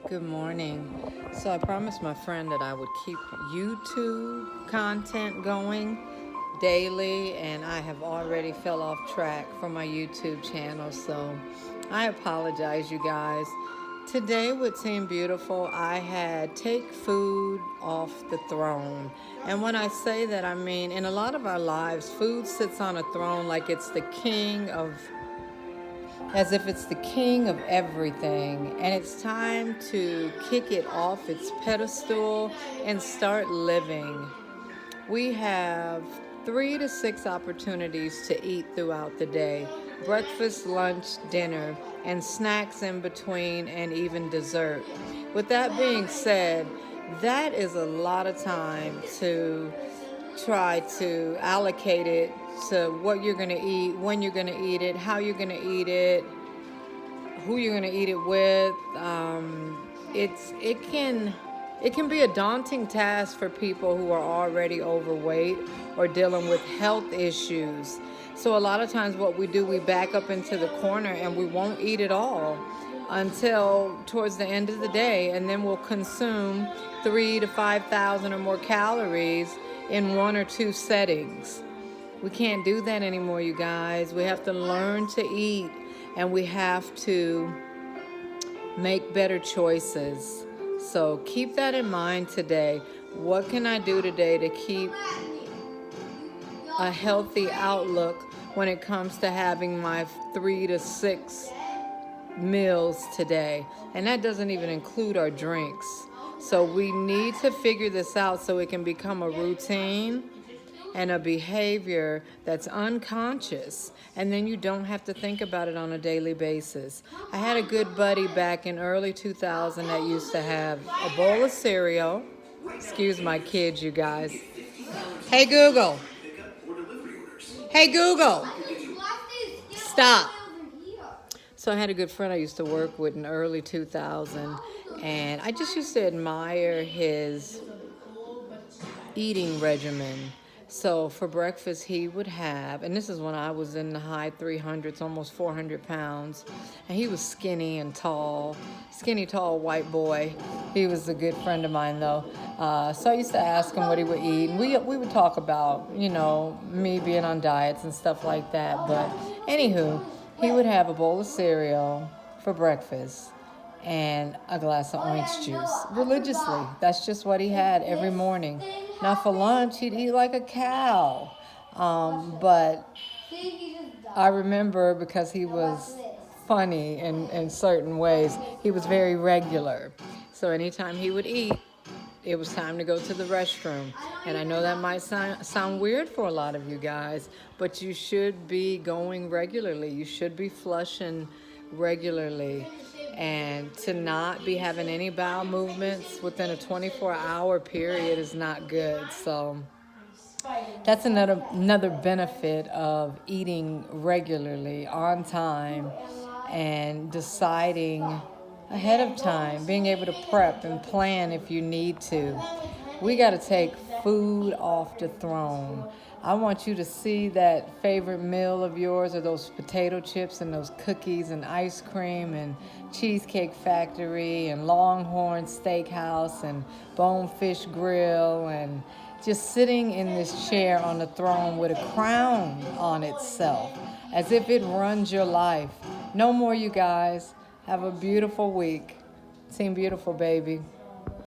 Good morning. So I promised my friend that I would keep YouTube content going daily, and I have already fell off track from my YouTube channel, so I apologize, you guys. Today with Team Beautiful, I had take food off the throne. And when I say that, I mean in a lot of our lives, food sits on a throne like it's the king of as if it's the king of everything, and it's time to kick it off its pedestal and start living. We have 3 to 6 opportunities to eat throughout the day: breakfast, lunch, dinner, and snacks in between, and even dessert. With that being said, that is a lot of time to try to allocate it to what you're going to eat, when you're going to eat it, how you're going to eat it, who you're going to eat it with. It can be a daunting task for people who are already overweight or dealing with health issues. So a lot of times what we do, we back up into the corner and we won't eat it all until towards the end of the day, and then we'll consume 3 to 5,000 or more calories in 1 or 2 settings. We can't do that anymore, you guys. We have to learn to eat, and we have to make better choices. So keep that in mind today. What can I do today to keep a healthy outlook when it comes to having my 3 to 6 meals today? And that doesn't even include our drinks. So we need to figure this out so it can become a routine and a behavior that's unconscious, and then you don't have to think about it on a daily basis. I had a good buddy back in early 2000 that used to have a bowl of cereal. Excuse my kids, you guys. Hey Google. Hey Google. Stop. So I had a good friend I used to work with in early 2000, and I just used to admire his eating regimen. So for breakfast, he would have, and this is when I was in the high 300s, almost 400 pounds, and he was skinny, tall white boy. He was a good friend of mine, though. So I used to ask him what he would eat, and we would talk about, me being on diets and stuff like that. But anywho, he would have a bowl of cereal for breakfast and a glass of orange juice religiously. That's just what he had every morning. Now for lunch, he'd eat like a cow. But I remember, because he was funny in certain ways, he was very regular. So anytime he would eat, it was time to go to the restroom. And I know that might sound weird for a lot of you guys, but you should be going regularly. You should be flushing regularly. And to not be having any bowel movements within a 24-hour period is not good. So that's another benefit of eating regularly, on time, and deciding ahead of time, being able to prep and plan if you need to. We got to take food off the throne. I want you to see that favorite meal of yours, or those potato chips and those cookies and ice cream and Cheesecake Factory and Longhorn Steakhouse and Bonefish Grill, and just sitting in this chair on the throne with a crown on itself, as if it runs your life. No more, you guys. Have a beautiful week. Team Beautiful, baby.